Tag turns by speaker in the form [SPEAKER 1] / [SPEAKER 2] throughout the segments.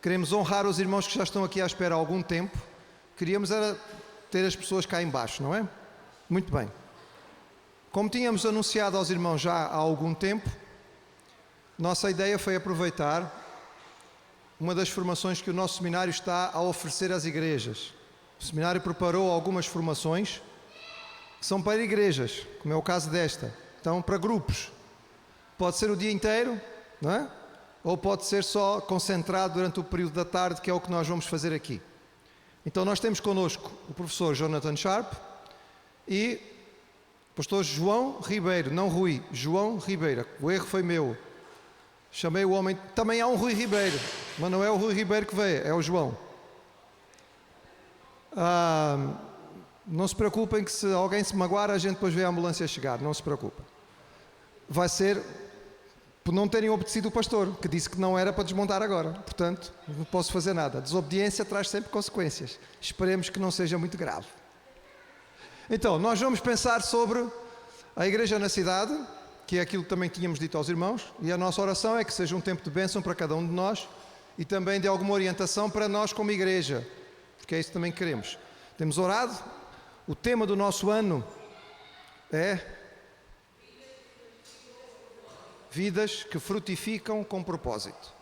[SPEAKER 1] Queremos honrar os irmãos que já estão aqui à espera há algum tempo. Queríamos era ter as pessoas cá em baixo, não é? Muito bem. Como tínhamos anunciado aos irmãos já há algum tempo, nossa ideia foi aproveitar uma das formações que o nosso seminário está a oferecer às igrejas. O seminário preparou algumas formações que são para igrejas, como é o caso desta. Então, para grupos. Pode ser o dia inteiro, não é? Ou pode ser só concentrado durante o período da tarde, que é o que nós vamos fazer aqui. Então nós temos connosco o professor Jonathan Sharp e o pastor João Ribeiro, não Rui, João Ribeiro. O erro foi meu. Chamei o homem, também há um Rui Ribeiro, mas não é o Rui Ribeiro que veio, é o João. Não se preocupem que se alguém se magoar, a gente depois vê a ambulância chegar, não se preocupem. Vai ser por não terem obedecido o pastor, que disse que não era para desmontar agora. Portanto, não posso fazer nada. A desobediência traz sempre consequências. Esperemos que não seja muito grave. Então, nós vamos pensar sobre a igreja na cidade, que é aquilo que também tínhamos dito aos irmãos, e a nossa oração é que seja um tempo de bênção para cada um de nós e também de alguma orientação para nós como igreja, porque é isso que também queremos. Temos orado. O tema do nosso ano é vidas que frutificam com propósito.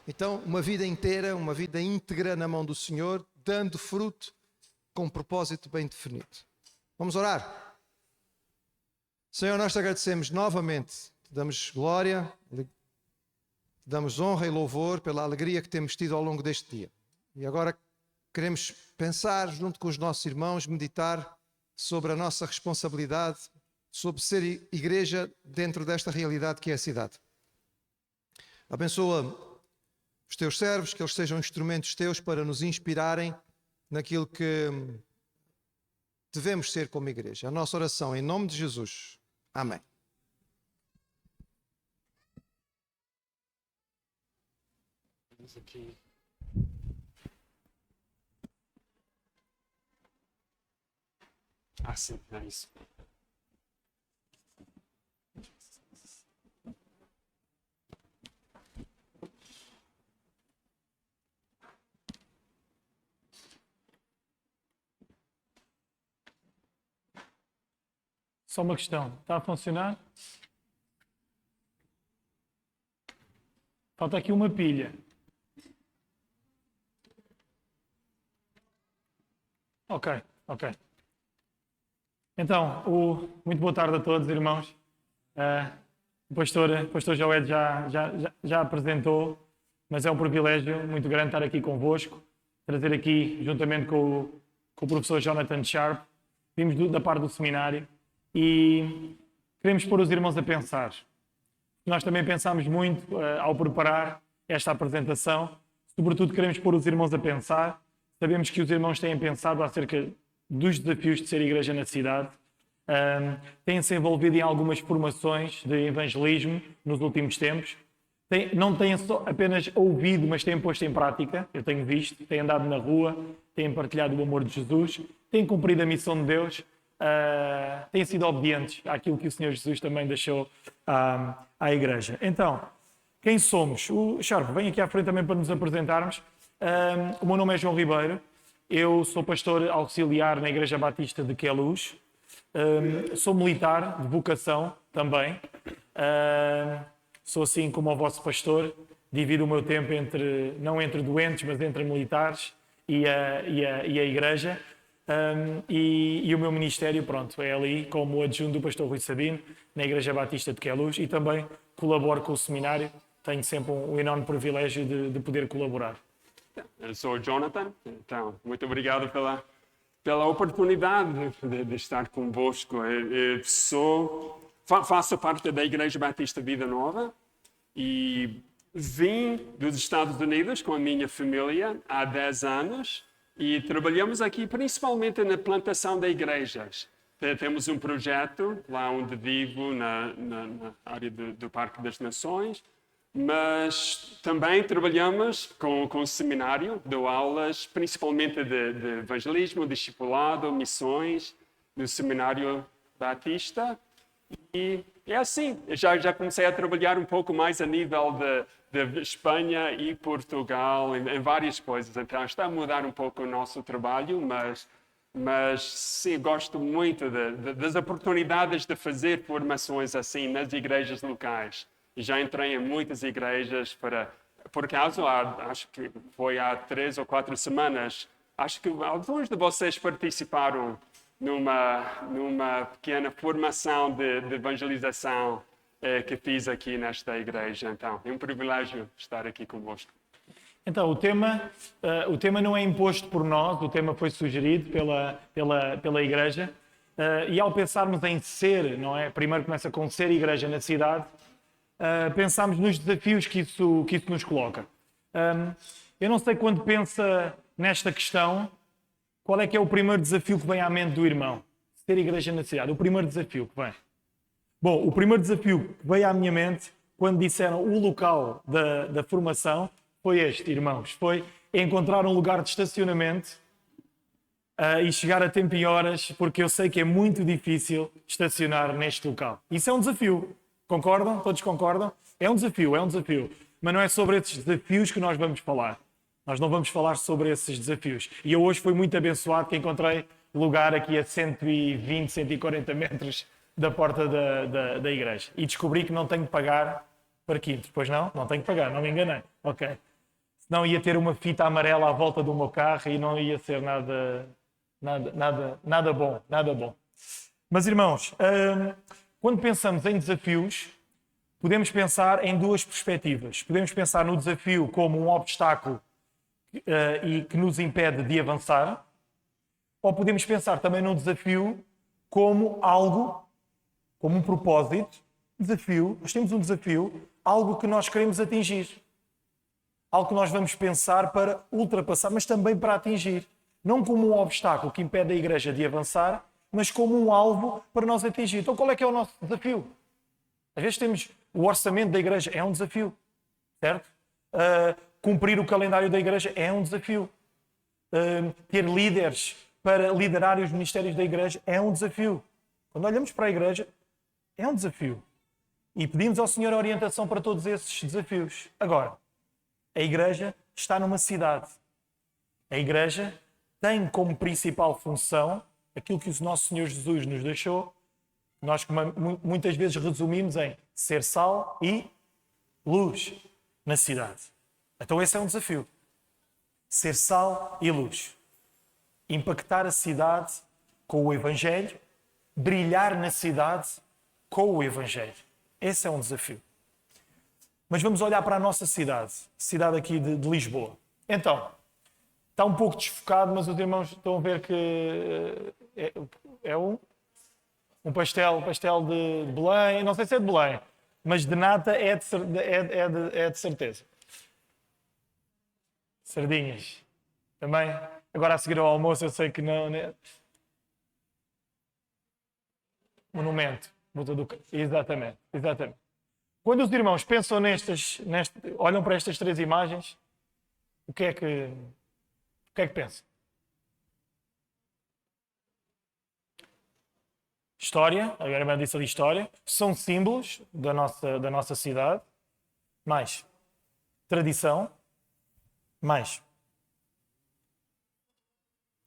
[SPEAKER 1] Então, uma vida inteira, uma vida íntegra na mão do Senhor, dando fruto com um propósito bem definido. Vamos orar? Senhor, nós te agradecemos novamente, te damos glória, te damos honra e louvor pela alegria que temos tido ao longo deste dia. E agora queremos pensar, junto com os nossos irmãos, meditar sobre a nossa responsabilidade, sobre ser igreja dentro desta realidade que é a cidade. Abençoa os teus servos, que eles sejam instrumentos teus para nos inspirarem naquilo que devemos ser como igreja. A nossa oração em nome de Jesus. Amém.
[SPEAKER 2] Vamos aqui. Sim, é isso.
[SPEAKER 3] Só uma questão, está a funcionar? Falta aqui uma pilha. Ok. Então, muito boa tarde a todos, irmãos. O pastor Joed já apresentou, mas é um privilégio muito grande estar aqui convosco, trazer aqui, juntamente com o professor Jonathan Sharp, vimos da parte do seminário, e queremos pôr os irmãos a pensar. Nós também pensámos muito ao preparar esta apresentação, sobretudo queremos pôr os irmãos a pensar. Sabemos que os irmãos têm pensado acerca dos desafios de ser igreja na cidade, têm-se envolvido em algumas formações de evangelismo nos últimos tempos, não têm só apenas ouvido, mas têm posto em prática. Eu tenho visto, têm andado na rua, têm partilhado o amor de Jesus, têm cumprido a missão de Deus, têm sido obedientes àquilo que o Senhor Jesus também deixou à igreja. Então, quem somos? O Sharp, vem aqui à frente também para nos apresentarmos. O meu nome é João Ribeiro, eu sou pastor auxiliar na Igreja Batista de Queluz, sou militar de vocação também, sou assim como o vosso pastor, divido o meu tempo não entre doentes, mas entre militares e a igreja. E o meu ministério, pronto, é ali como adjunto do pastor Rui Sabino, na Igreja Batista de Queluz, e também colaboro com o seminário. Tenho sempre um enorme privilégio de poder colaborar.
[SPEAKER 2] Eu sou o Jonathan, então, muito obrigado pela oportunidade de estar convosco. Faço parte da Igreja Batista Vida Nova e vim dos Estados Unidos com a minha família há 10 anos. E trabalhamos aqui principalmente na plantação de igrejas. Temos um projeto lá onde vivo, na área do Parque das Nações, Mas também trabalhamos com o seminário, dou aulas principalmente de evangelismo, discipulado, missões, no seminário batista. E é assim, já comecei a trabalhar um pouco mais a nível de Espanha e Portugal, em várias coisas. Então está a mudar um pouco o nosso trabalho, mas sim, gosto muito das oportunidades de fazer formações assim nas igrejas locais. E já entrei em muitas igrejas por acaso, acho que foi há 3 ou 4 semanas, acho que alguns de vocês participaram numa pequena formação de evangelização que fiz aqui nesta igreja. Então, é um privilégio estar aqui convosco.
[SPEAKER 3] Então, o tema não é imposto por nós, o tema foi sugerido pela igreja. E ao pensarmos em ser, não é? Primeiro começa com ser igreja na cidade, pensamos nos desafios que isso nos coloca. Eu não sei quando pensa nesta questão, qual é que é o primeiro desafio que vem à mente do irmão? Ser igreja na cidade, o primeiro desafio que vem. Bom, o primeiro desafio que veio à minha mente, quando disseram o local da formação, foi este, irmãos. Foi encontrar um lugar de estacionamento e chegar a tempo e horas, porque eu sei que é muito difícil estacionar neste local. Isso é um desafio. Concordam? Todos concordam? É um desafio. Mas não é sobre esses desafios que nós vamos falar. Nós não vamos falar sobre esses desafios. E eu hoje fui muito abençoado que encontrei lugar aqui a 120, 140 metros da porta da igreja. E descobri que não tenho de pagar parquímetro. Pois não? Não tenho que pagar, não me enganei. Ok. Senão ia ter uma fita amarela à volta do meu carro e não ia ser nada bom. Mas, irmãos, quando pensamos em desafios, podemos pensar em duas perspectivas. Podemos pensar no desafio como um obstáculo e que nos impede de avançar, ou podemos pensar também no desafio como algo, como um propósito, desafio, nós temos um desafio, algo que nós queremos atingir. Algo que nós vamos pensar para ultrapassar, mas também para atingir. Não como um obstáculo que impede a igreja de avançar, mas como um alvo para nós atingir. Então qual é que é o nosso desafio? Às vezes temos o orçamento da igreja, é um desafio, certo? Cumprir o calendário da igreja é um desafio. Ter líderes para liderar os ministérios da igreja é um desafio. Quando olhamos para a igreja, é um desafio. E pedimos ao Senhor a orientação para todos esses desafios. Agora, a igreja está numa cidade. A igreja tem como principal função aquilo que o nosso Senhor Jesus nos deixou. Nós muitas vezes resumimos em ser sal e luz na cidade. Então esse é um desafio. Ser sal e luz. Impactar a cidade com o Evangelho, brilhar na cidade com o Evangelho. Esse é um desafio. Mas vamos olhar para a nossa cidade aqui de Lisboa. Então, está um pouco desfocado, mas os irmãos estão a ver que é um pastel de Belém, não sei se é de Belém, mas de nata é de certeza. Sardinhas. Também, agora a seguir ao almoço, eu sei que não... Né? Monumento. Exatamente. Quando os irmãos pensam olham para estas 3 imagens, o que é que pensam? História, a irmã disse ali história, são símbolos da nossa cidade, mais tradição, mais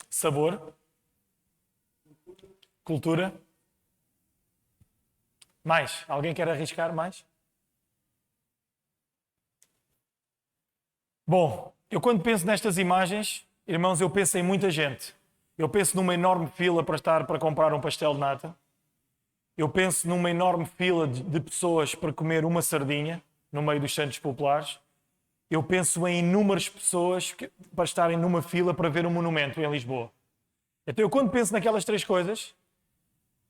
[SPEAKER 3] sabor, cultura, mais. Alguém quer arriscar mais? Bom, eu quando penso nestas imagens, irmãos, eu penso em muita gente. Eu penso numa enorme fila para comprar um pastel de nata. Eu penso numa enorme fila de pessoas para comer uma sardinha no meio dos Santos Populares. Eu penso em inúmeras pessoas para estarem numa fila para ver um monumento em Lisboa. Então eu quando penso naquelas 3 coisas,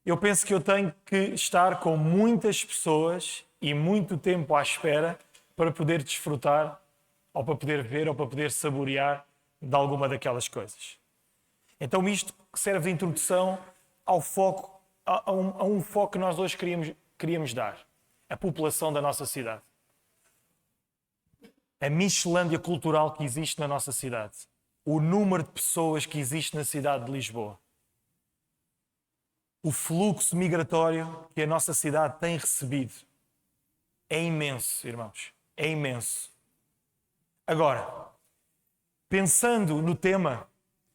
[SPEAKER 3] eu penso que eu tenho que estar com muitas pessoas e muito tempo à espera para poder desfrutar ou para poder ver, ou para poder saborear de alguma daquelas coisas. Então isto serve de introdução ao foco, a um foco que nós hoje queríamos dar. A população da nossa cidade. a Michelândia cultural que existe na nossa cidade, o número de pessoas que existe na cidade de Lisboa, o fluxo migratório que a nossa cidade tem recebido é imenso, irmãos. É imenso. Agora, pensando no tema,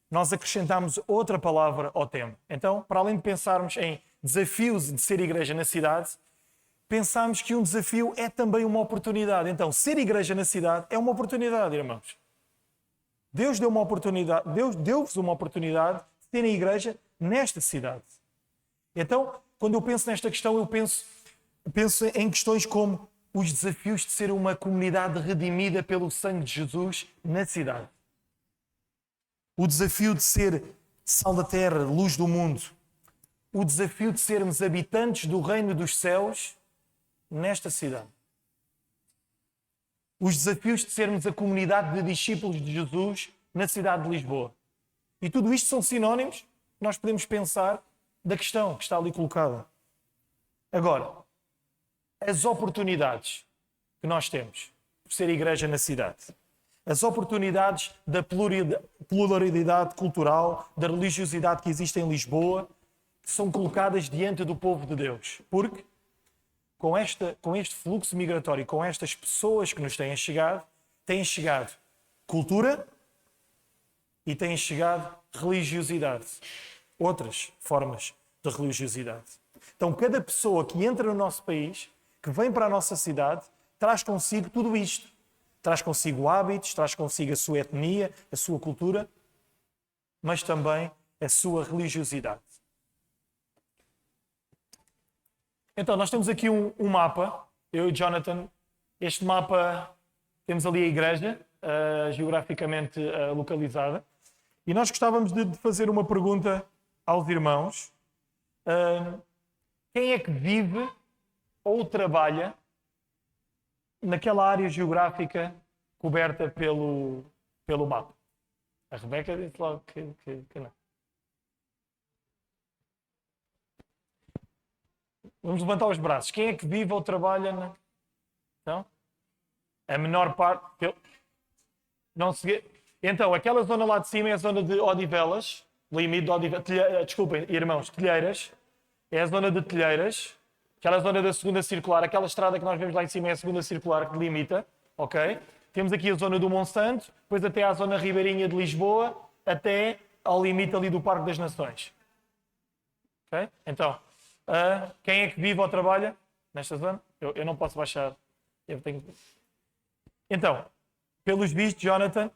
[SPEAKER 3] nós acrescentamos outra palavra ao tema. Então, para além de pensarmos em desafios de ser igreja na cidade, pensamos que um desafio é também uma oportunidade. Então, ser igreja na cidade é uma oportunidade, irmãos. Deus deu uma oportunidade, Deus deu-vos uma oportunidade de serem igreja nesta cidade. Então, quando eu penso nesta questão, eu penso em questões como os desafios de ser uma comunidade redimida pelo sangue de Jesus na cidade. O desafio de ser sal da terra, luz do mundo. O desafio de sermos habitantes do reino dos céus nesta cidade. Os desafios de sermos a comunidade de discípulos de Jesus na cidade de Lisboa. E tudo isto são sinónimos que nós podemos pensar da questão que está ali colocada. Agora, as oportunidades que nós temos por ser igreja na cidade. As oportunidades da pluralidade cultural, da religiosidade que existe em Lisboa, são colocadas diante do povo de Deus. Porque com este fluxo migratório, com estas pessoas que nos têm chegado cultura e têm chegado religiosidade. Outras formas de religiosidade. Então, cada pessoa que entra no nosso país, que vem para a nossa cidade, traz consigo tudo isto. Traz consigo hábitos, traz consigo a sua etnia, a sua cultura, mas também a sua religiosidade. Então, nós temos aqui um mapa, eu e Jonathan. Este mapa, temos ali a igreja, geograficamente localizada, e nós gostávamos de fazer uma pergunta aos irmãos. Quem é que vive ou trabalha naquela área geográfica coberta pelo mapa? A Rebeca disse logo que não. Vamos levantar os braços. Quem é que vive ou trabalha Então, a menor parte... Não se... Então, aquela zona lá de cima é a zona de Odivelas, limite de Odivelas... Desculpem, irmãos, Telheiras. É a zona de Telheiras. Aquela zona da segunda circular, aquela estrada que nós vemos lá em cima é a segunda circular que limita, ok? Temos aqui a zona do Monsanto, depois até à zona ribeirinha de Lisboa, até ao limite ali do Parque das Nações. Ok? Então, quem é que vive ou trabalha nesta zona? Eu não posso baixar. Então, pelos vistos, Jonathan,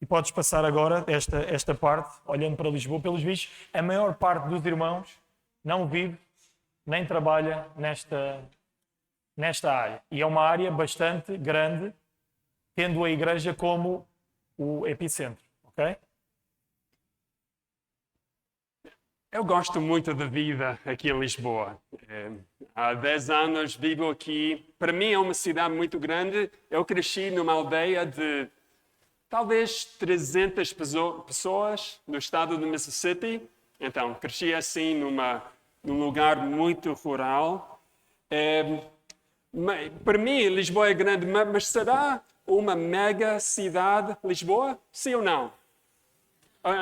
[SPEAKER 3] e podes passar agora esta parte, olhando para Lisboa, pelos vistos, a maior parte dos irmãos não vive nem trabalha nesta área. E é uma área bastante grande, tendo a igreja como o epicentro. Ok?
[SPEAKER 2] Eu gosto muito da vida aqui em Lisboa. Há 10 anos vivo aqui. Para mim é uma cidade muito grande. Eu cresci numa aldeia de talvez 300 pessoas no estado de Mississippi. Então, cresci assim num lugar muito rural. Para mim, Lisboa é grande, mas será uma mega cidade Lisboa? Sim ou não?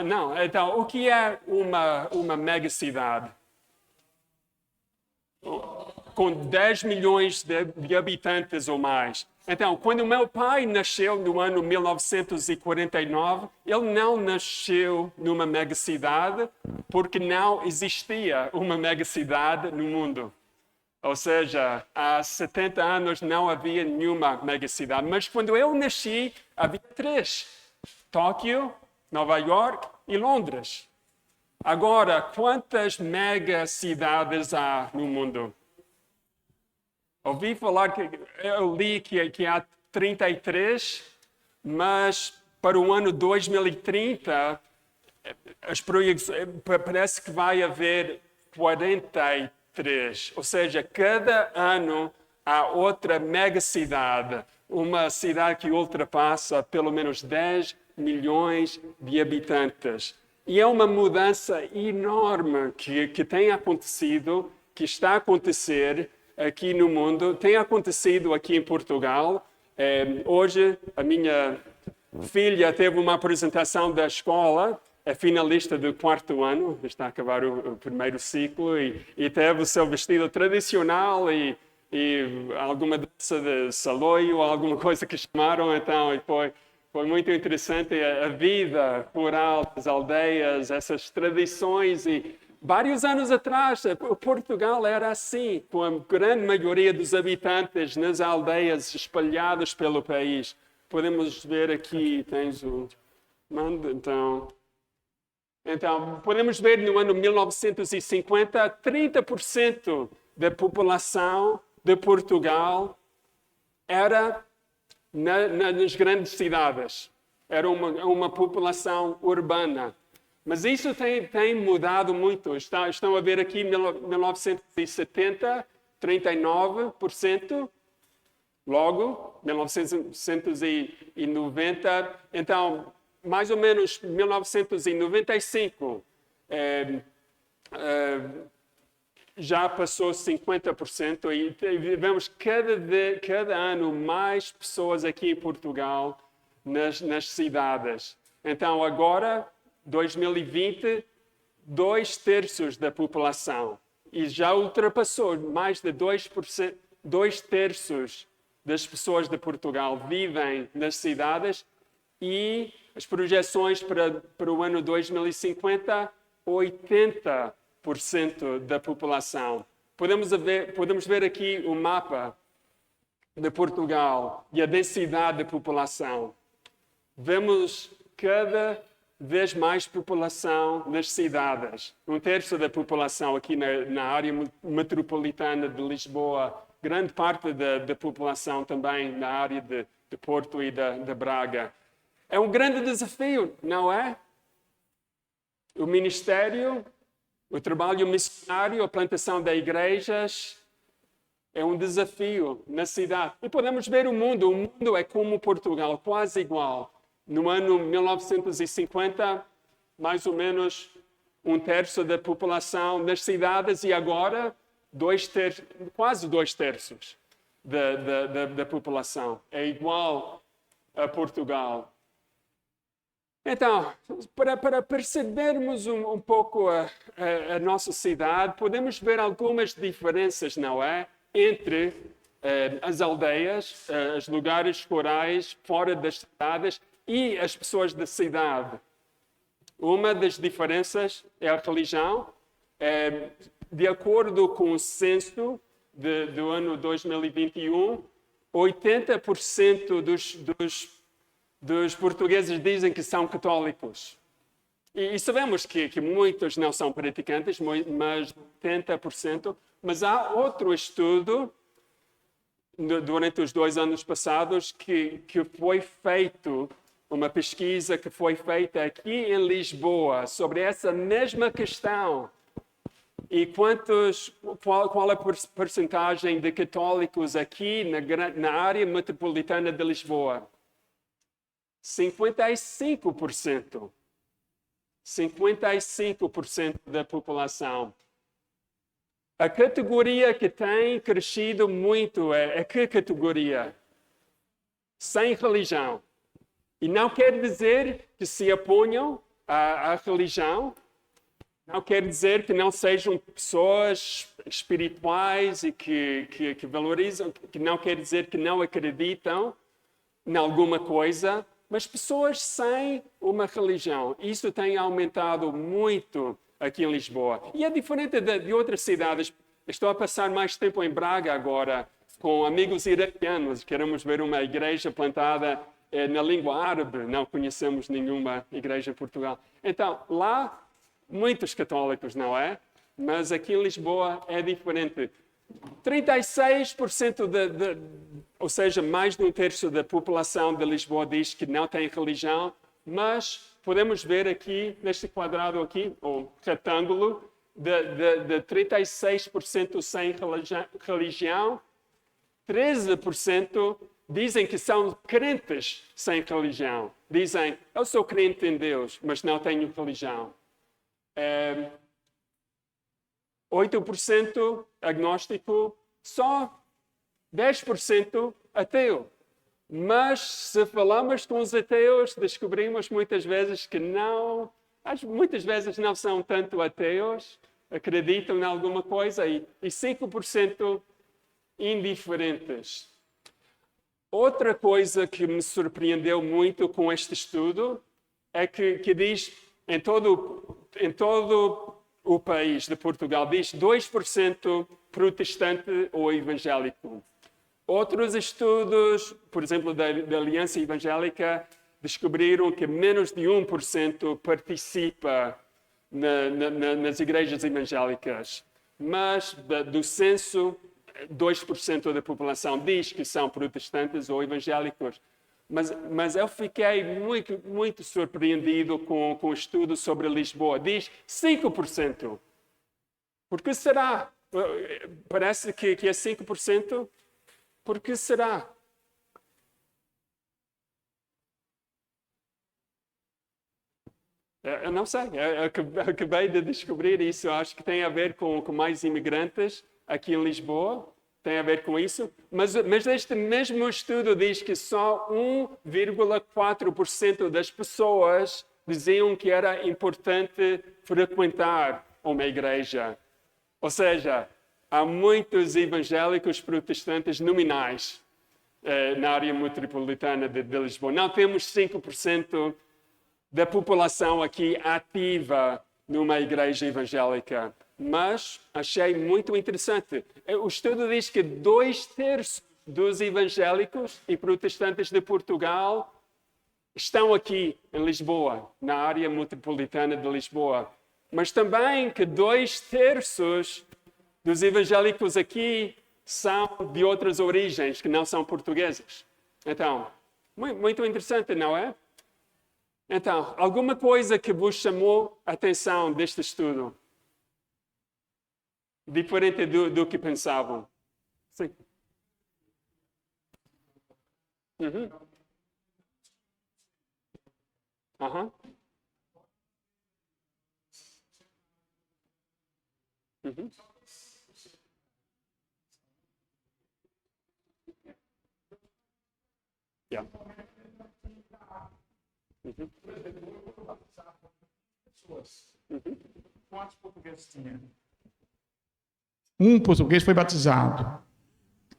[SPEAKER 2] Não. Então, o que é uma mega cidade? Com 10 milhões de habitantes ou mais. Então, quando o meu pai nasceu no ano 1949, ele não nasceu numa megacidade porque não existia uma megacidade no mundo. Ou seja, há 70 anos não havia nenhuma megacidade. Mas quando eu nasci, havia 3. Tóquio, Nova York e Londres. Agora, quantas megacidades há no mundo? Ouvi falar eu li que há 33, mas para o ano 2030 parece que vai haver 43. Ou seja, cada ano há outra megacidade, uma cidade que ultrapassa pelo menos 10 milhões de habitantes. E é uma mudança enorme que tem acontecido, que está a acontecer aqui no mundo, tem acontecido aqui em Portugal, Hoje, a minha filha teve uma apresentação da escola, é finalista do 4º ano, está a acabar o primeiro ciclo, e teve o seu vestido tradicional e alguma dança de saloio, alguma coisa que chamaram, então, e foi muito interessante a vida rural das aldeias, essas tradições. E vários anos atrás, Portugal era assim, com a grande maioria dos habitantes nas aldeias espalhados pelo país. Podemos ver aqui, tens o mando, então, podemos ver no ano 1950, 30% da população de Portugal era nas grandes cidades. Era uma população urbana. Mas isso tem mudado muito. Estão a ver aqui, 1970, 39%. Logo, 1990. Então, mais ou menos 1995, já passou 50% e vemos cada ano mais pessoas aqui em Portugal nas cidades. Então, agora, 2020, 2/3 da população. E já ultrapassou mais de 2%, 2/3 das pessoas de Portugal vivem nas cidades e as projeções para o ano 2050, 80% da população. Podemos ver aqui o mapa de Portugal e a densidade de população. Vemos cada vez mais população nas cidades. 1/3 da população aqui na área metropolitana de Lisboa. Grande parte da população também na área de Porto e de Braga. É um grande desafio, não é? O ministério, o trabalho missionário, a plantação de igrejas é um desafio na cidade. E podemos ver o mundo é como Portugal, quase igual. No ano 1950, mais ou menos 1/3 da população nas cidades e agora quase 2/3 da população. É igual a Portugal. Então, para percebermos um pouco a nossa cidade, podemos ver algumas diferenças, não é? Entre as aldeias, os lugares rurais, fora das cidades e as pessoas da cidade. Uma das diferenças é a religião. De acordo com o censo do ano 2021, 80% dos portugueses dizem que são católicos. E sabemos que muitos não são praticantes, mas 80%. Mas há outro estudo, durante os 2 anos passados, que foi feito, uma pesquisa que foi feita aqui em Lisboa sobre essa mesma questão. E qual a percentagem de católicos aqui na área metropolitana de Lisboa? 55%. 55% da população. A categoria que tem crescido muito é que categoria? Sem religião. E não quer dizer que se oponham à religião, não quer dizer que não sejam pessoas espirituais e que valorizam, que não quer dizer que não acreditam em alguma coisa, mas pessoas sem uma religião. Isso tem aumentado muito aqui em Lisboa. E é diferente de outras cidades. Estou a passar mais tempo em Braga agora, com amigos iranianos. Queremos ver uma igreja plantada na língua árabe. Não conhecemos nenhuma igreja em Portugal. Então, lá, muitos católicos, não é? Mas aqui em Lisboa é diferente. 36% ou seja, mais de 1/3 da população de Lisboa diz que não tem religião, mas podemos ver aqui, neste quadrado aqui, ou retângulo, de 36% sem religião, 13% dizem que são crentes sem religião. Dizem, eu sou crente em Deus, mas não tenho religião. 8% agnóstico, só 10% ateu. Mas se falamos com os ateus, descobrimos muitas vezes que muitas vezes não são tanto ateus, acreditam em alguma coisa e 5% indiferentes. Outra coisa que me surpreendeu muito com este estudo é que diz, em todo o país de Portugal, diz 2% protestante ou evangélico. Outros estudos, por exemplo, da Aliança Evangélica, descobriram que menos de 1% participa nas igrejas evangélicas. Mas do censo, 2% da população diz que são protestantes ou evangélicos. Mas eu fiquei muito, muito surpreendido com o estudo sobre Lisboa. Diz 5%. Por que será? Parece que é 5%. Por que será? Eu não sei. Eu acabei de descobrir isso. Acho que tem a ver com mais imigrantes aqui em Lisboa. Tem a ver com isso. Mas este mesmo estudo diz que só 1,4% das pessoas diziam que era importante frequentar uma igreja. Ou seja, há muitos evangélicos protestantes nominais na área metropolitana de Lisboa. Não temos 5% da população aqui ativa numa igreja evangélica. Mas achei muito interessante. O estudo diz que 2/3 dos evangélicos e protestantes de Portugal estão aqui em Lisboa, na área metropolitana de Lisboa. Mas também que 2/3 dos evangélicos aqui são de outras origens, que não são portugueses. Então, muito interessante, não é? Então, alguma coisa que vos chamou a atenção deste estudo? Diferente do que pensavam? Sim. Uhum. Uhum. Uhum. Yeah. Uhum. Uhum.
[SPEAKER 4] Quantos portugueses tinha? Um português foi batizado.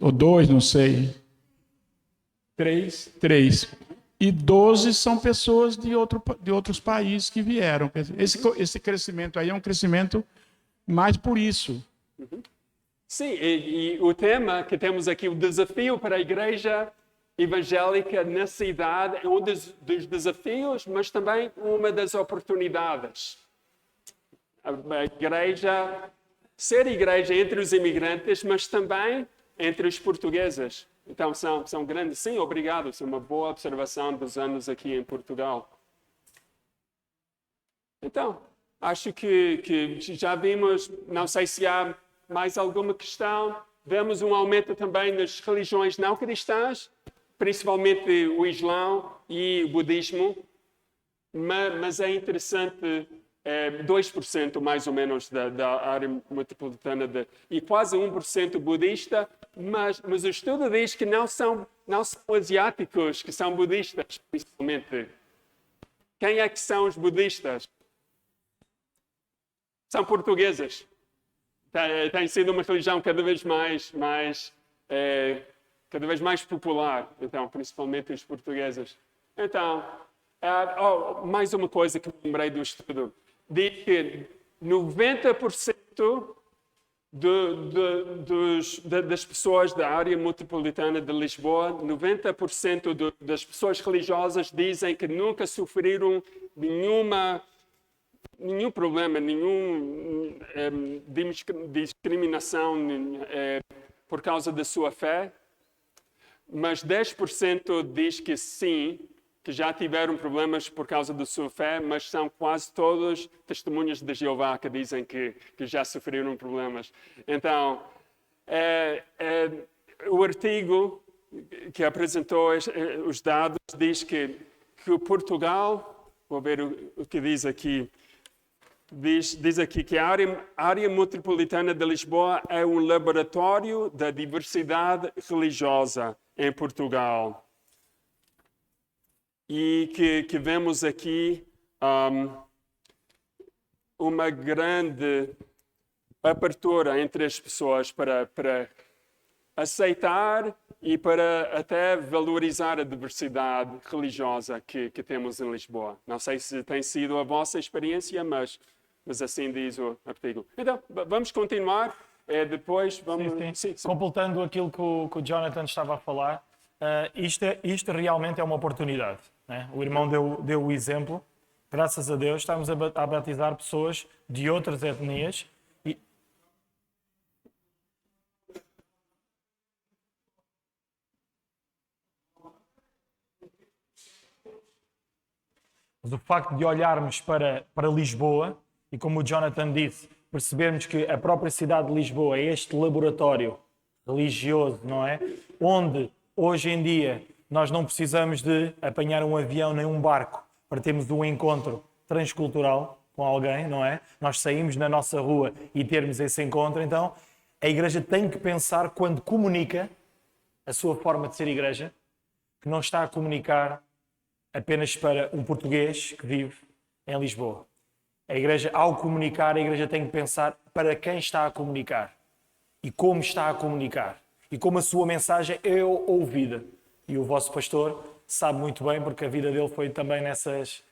[SPEAKER 4] Ou 2, não sei. 3. E 12 são pessoas de outros países que vieram. Esse crescimento aí é um crescimento mais por isso.
[SPEAKER 2] Sim, e o tema que temos aqui, o desafio para a igreja evangélica na cidade, é um dos desafios, mas também uma das oportunidades. A igreja, ser igreja entre os imigrantes, mas também entre os portugueses. Então, são grandes. Sim, obrigado. Isso é uma boa observação dos anos aqui em Portugal. Então, acho que já vimos, não sei se há mais alguma questão. Vemos um aumento também nas religiões não cristãs, principalmente o Islão e o budismo. Mas é interessante, 2% mais ou menos da área metropolitana e quase 1% budista, mas o estudo diz que não são asiáticos que são budistas, principalmente. Quem é que são os budistas? São portugueses. Tem sido uma religião cada vez mais popular, então, principalmente os portugueses. Então, mais uma coisa que me lembrei do estudo. Diz que 90% das pessoas da área metropolitana de Lisboa, 90% das pessoas religiosas dizem que nunca sofreram nenhum problema, nenhuma discriminação por causa da sua fé, mas 10% diz que sim, que já tiveram problemas por causa da sua fé, mas são quase todos testemunhas de Jeová que dizem que já sofreram problemas. Então, o artigo que apresentou os dados diz que Portugal, vou ver o que diz aqui, diz aqui que a área metropolitana de Lisboa é um laboratório da diversidade religiosa em Portugal. e que vemos aqui uma grande abertura entre as pessoas para aceitar e para até valorizar a diversidade religiosa que temos em Lisboa. Não sei se tem sido a vossa experiência, mas assim diz o artigo. Então, vamos continuar. Depois vamos...
[SPEAKER 3] Sim. Completando aquilo que o Jonathan estava a falar, isto realmente é uma oportunidade. Né? O irmão deu o exemplo. Graças a Deus estamos a batizar pessoas de outras etnias. Mas o facto de olharmos para Lisboa, e como o Jonathan disse, percebermos que a própria cidade de Lisboa é este laboratório religioso, não é? Onde, hoje em dia, nós não precisamos de apanhar um avião nem um barco para termos um encontro transcultural com alguém, não é? Nós saímos na nossa rua e termos esse encontro. Então, a Igreja tem que pensar, quando comunica a sua forma de ser Igreja, que não está a comunicar apenas para um português que vive em Lisboa. A Igreja, ao comunicar, a Igreja tem que pensar para quem está a comunicar e como está a comunicar e como a sua mensagem é ouvida. E o vosso pastor sabe muito bem, porque a vida dele foi também nesse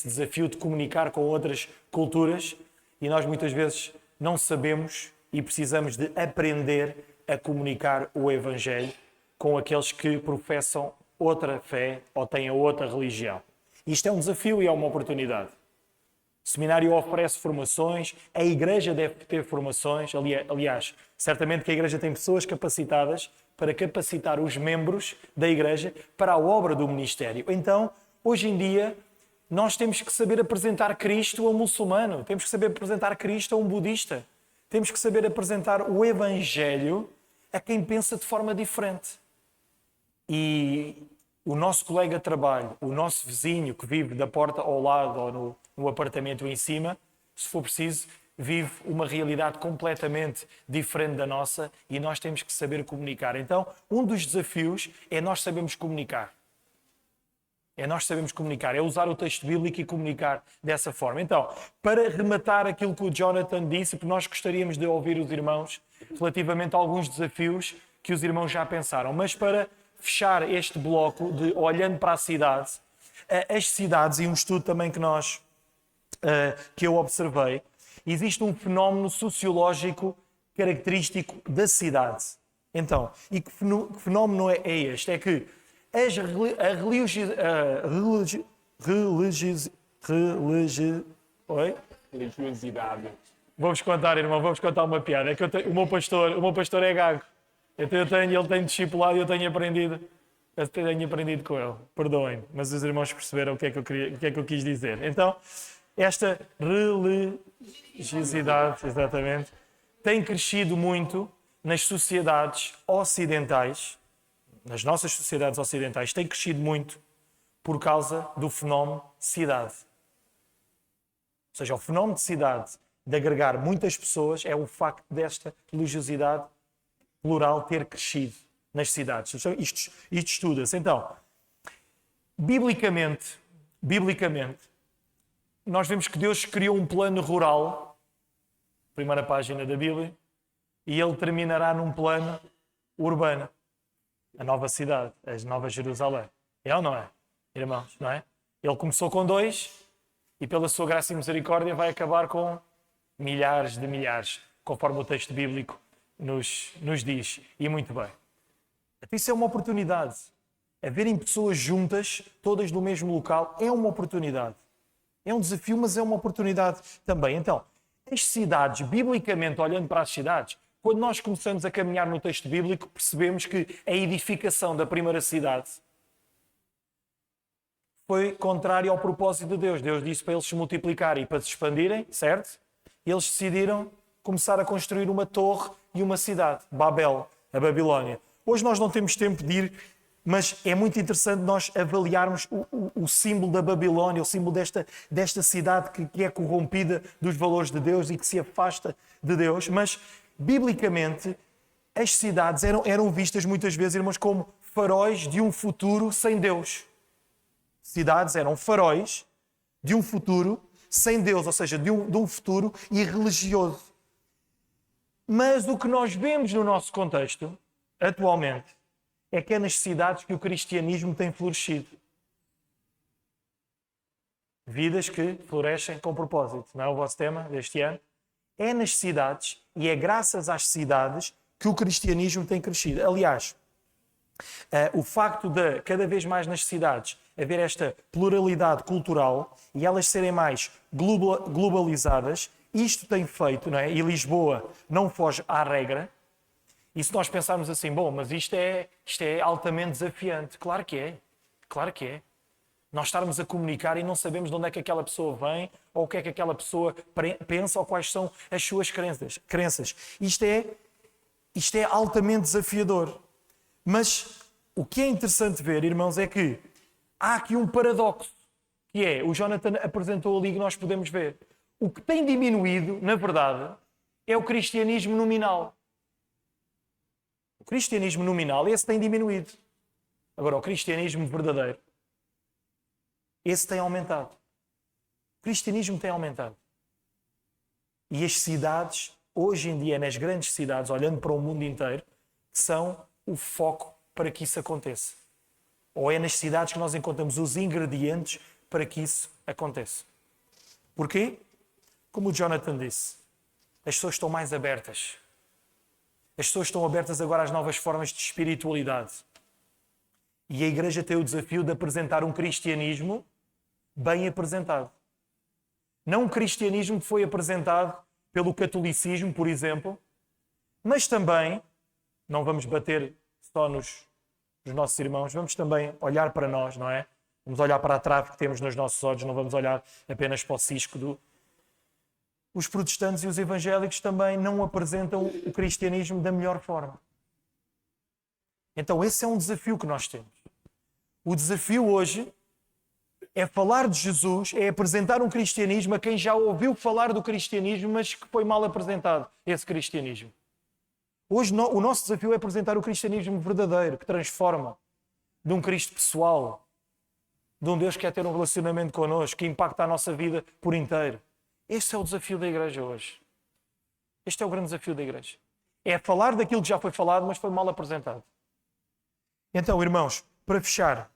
[SPEAKER 3] desafio de comunicar com outras culturas, e nós muitas vezes não sabemos e precisamos de aprender a comunicar o Evangelho com aqueles que professam outra fé ou têm outra religião. Isto é um desafio e é uma oportunidade. O seminário oferece formações, a Igreja deve ter formações. Aliás, certamente que a Igreja tem pessoas capacitadas para capacitar os membros da Igreja para a obra do ministério. Então, hoje em dia, nós temos que saber apresentar Cristo a um muçulmano, temos que saber apresentar Cristo a um budista, temos que saber apresentar o Evangelho a quem pensa de forma diferente. E o nosso colega de trabalho, o nosso vizinho que vive da porta ao lado ou no apartamento em cima, se for preciso, vive uma realidade completamente diferente da nossa, e nós temos que saber comunicar. Então, um dos desafios é nós sabermos comunicar. É usar o texto bíblico e comunicar dessa forma. Então, para rematar aquilo que o Jonathan disse, porque nós gostaríamos de ouvir os irmãos relativamente a alguns desafios que os irmãos já pensaram, mas para fechar este bloco de olhando para a cidade, as cidades, e um estudo também que eu observei, existe um fenómeno sociológico característico da cidade. Então, e que fenómeno é este? É que
[SPEAKER 2] Religiosidade.
[SPEAKER 3] Vou-vos contar, irmão, vou-vos contar uma piada. É que o meu pastor é gago. Então ele tem discipulado e eu tenho aprendido com ele. Perdoem, mas os irmãos perceberam o que é que eu quis dizer. Então, esta religiosidade, exatamente, tem crescido muito nas sociedades ocidentais, nas nossas sociedades ocidentais, tem crescido muito por causa do fenómeno cidade. Ou seja, o fenómeno de cidade, de agregar muitas pessoas, é o facto desta religiosidade plural ter crescido nas cidades. Isto estuda-se. Então, biblicamente, nós vemos que Deus criou um plano rural, primeira página da Bíblia, e ele terminará num plano urbano, a nova cidade, a nova Jerusalém. É ou não é, irmãos? Não é? Ele começou com 2 e, pela sua graça e misericórdia, vai acabar com milhares de milhares, conforme o texto bíblico nos diz. E muito bem. Isso é uma oportunidade. Haverem pessoas juntas, todas no mesmo local, é uma oportunidade. É um desafio, mas é uma oportunidade também. Então, as cidades, biblicamente, olhando para as cidades, quando nós começamos a caminhar no texto bíblico, percebemos que a edificação da primeira cidade foi contrária ao propósito de Deus. Deus disse para eles se multiplicarem e para se expandirem, certo? E eles decidiram começar a construir uma torre e uma cidade, Babel, a Babilónia. Hoje nós não temos tempo de ir, mas é muito interessante nós avaliarmos o símbolo da Babilónia, o símbolo desta cidade que é corrompida dos valores de Deus e que se afasta de Deus. Mas, biblicamente, as cidades eram vistas muitas vezes, irmãos, como faróis de um futuro sem Deus.
[SPEAKER 5] Cidades eram faróis de um futuro sem Deus, ou seja, de um futuro irreligioso. Mas o que nós vemos no nosso contexto, atualmente, é que é nas cidades que o cristianismo tem florescido. Vidas que florescem com propósito, não é o vosso tema deste ano? É nas cidades e é graças às cidades que o cristianismo tem crescido. Aliás, o facto de, cada vez mais nas cidades, haver esta pluralidade cultural e elas serem mais globalizadas, isto tem feito, não é? E Lisboa não foge à regra. E se nós pensarmos assim, bom, mas isto é altamente desafiante. Claro que é. Claro que é. Nós estarmos a comunicar e não sabemos de onde é que aquela pessoa vem, ou o que é que aquela pessoa pensa, ou quais são as suas crenças. Isto é altamente desafiador. Mas o que é interessante ver, irmãos, é que há aqui um paradoxo, que é, o Jonathan apresentou ali que nós podemos ver. O que tem diminuído, na verdade, é o cristianismo nominal. O cristianismo nominal, esse tem diminuído. Agora, o cristianismo verdadeiro, esse tem aumentado. O cristianismo tem aumentado. E as cidades, hoje em dia, nas grandes cidades, olhando para o mundo inteiro, são o foco para que isso aconteça. Ou é nas cidades que nós encontramos os ingredientes para que isso aconteça. Porquê? Como o Jonathan disse, as pessoas estão mais abertas. As pessoas estão abertas agora às novas formas de espiritualidade. E a Igreja tem o desafio de apresentar um cristianismo bem apresentado. Não um cristianismo que foi apresentado pelo catolicismo, por exemplo, mas também, não vamos bater só nos nossos irmãos, vamos também olhar para nós, não é? Vamos olhar para a trave que temos nos nossos olhos, não vamos olhar apenas para o cisco do... Os protestantes e os evangélicos também não apresentam o cristianismo da melhor forma. Então esse é um desafio que nós temos. O desafio hoje é falar de Jesus, é apresentar um cristianismo a quem já ouviu falar do cristianismo, mas que foi mal apresentado, esse cristianismo. Hoje o nosso desafio é apresentar o cristianismo verdadeiro, que transforma, de um Cristo pessoal, de um Deus que quer ter um relacionamento connosco, que impacta a nossa vida por inteiro. Este é o desafio da Igreja hoje. Este é o grande desafio da Igreja. É falar daquilo que já foi falado, mas foi mal apresentado. Então, irmãos, para fechar,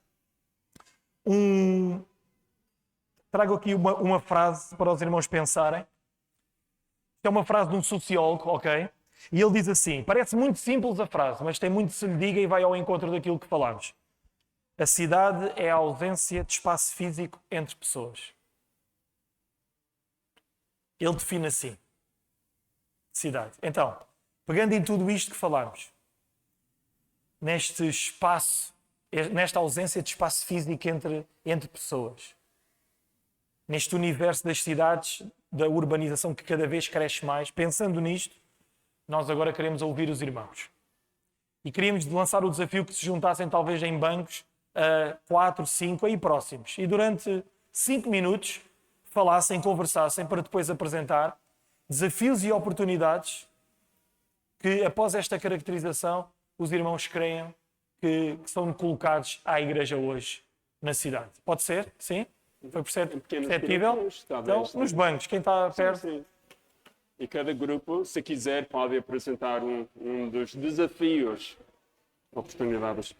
[SPEAKER 5] trago aqui uma frase para os irmãos pensarem. É uma frase de um sociólogo, ok? E ele diz assim, parece muito simples a frase, mas tem muito que se lhe diga e vai ao encontro daquilo que falámos. A cidade é a ausência de espaço físico entre pessoas. Ele define assim. Cidade. Então, pegando em tudo isto que falámos, neste espaço, nesta ausência de espaço físico entre pessoas, neste universo das cidades, da urbanização que cada vez cresce mais, pensando nisto, nós agora queremos ouvir os irmãos. E queríamos lançar o desafio que se juntassem talvez em bancos a 4, 5, aí próximos. E durante 5 minutos falassem, conversassem, para depois apresentar desafios e oportunidades que, após esta caracterização, os irmãos creiam que são colocados à Igreja hoje na cidade. Pode ser? Sim? Foi perceptível? Então, nos bancos, quem está perto...
[SPEAKER 2] Sim. E cada grupo, se quiser, pode apresentar um dos desafios, oportunidades.